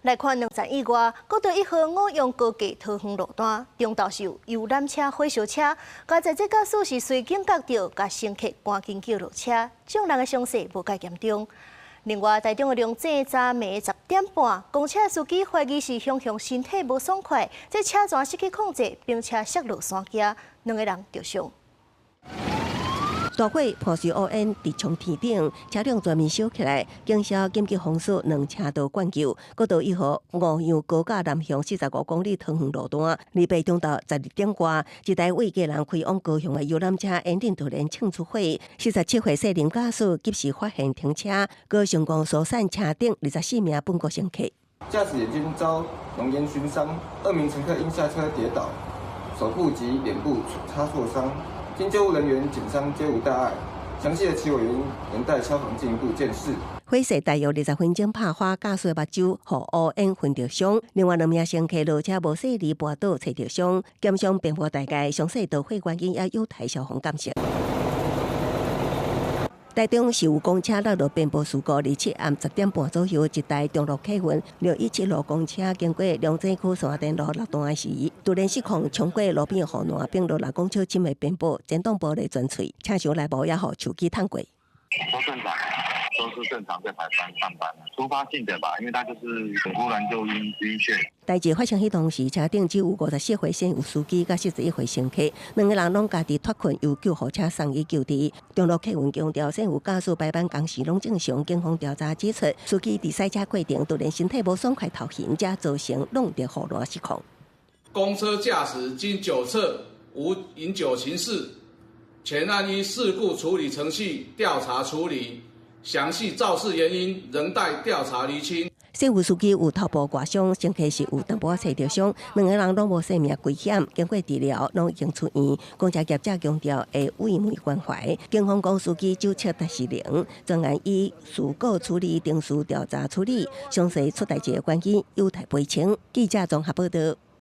来看2站以外，国道1号5用高架桃园路段，中道是有游览车、火烧车，加在这驾驶是随警觉到，甲乘客赶紧叫落车，众人的伤势无介严重。另外，台中的龙井昨暝10点半，公车司机怀疑是向身体无爽快，这车全失去控制，并且摔落山崖，2个人受伤。 大火破碎乌烟直冲天顶，车辆全面烧起来。警消紧急封锁2车道灌救。国道1号5样高架南向45公里桃园路段，离北中道12点外，一台为家人开往高雄的游览车引领突然冲出火，47岁少年驾驶及时发现停车，高雄公疏散车顶24名本国乘客。驾驶眼睛遭浓烟熏伤，2名乘客因下车跌倒，手部及脸部擦挫伤。 经救护人员检伤皆无大碍，详细的起火原因仍待消防进一步检视。火势大约20分钟拍花，驾驶目睭和乌烟熏着伤。另外2名乘客落车无细离跋倒，吹着伤，减伤并无大概，详细导火原因也有待消防监测。 台中市有公车落入边坡事故，27暗10点半左右，一台中路客运617路公车经过龙井区山田路6段时，突然失控冲过路边护栏，并落来公车深的边坡，前动玻璃全碎，车厢内部也互手机烫过。都正常，都是正常在排班上班的，突发性的吧，因为他就是忽然就晕眩。代志发生迄当时，车顶只有54岁先有司机，甲41岁乘客，2个人拢家己脱困，由救护车送医救治。中路客运强调，先有驾驶排班工时拢正常。警方调查指出，司机伫赛车过程突然身体无爽快头晕，才造成弄得护栏失控。公车驾驶经酒测无饮酒情事。 全案依事故处理程序调查处理，详细肇事原因仍待调查厘清。先有司机有头部刮伤，乘客是有淡薄仔吹着伤，2个人拢无生命危险，经过治疗拢已经出院。公车业者强调会慰问关怀。警方讲司机酒测是0，专案依事故处理定序调查处理，详细出代志的原因有待赔清。记者综合报道。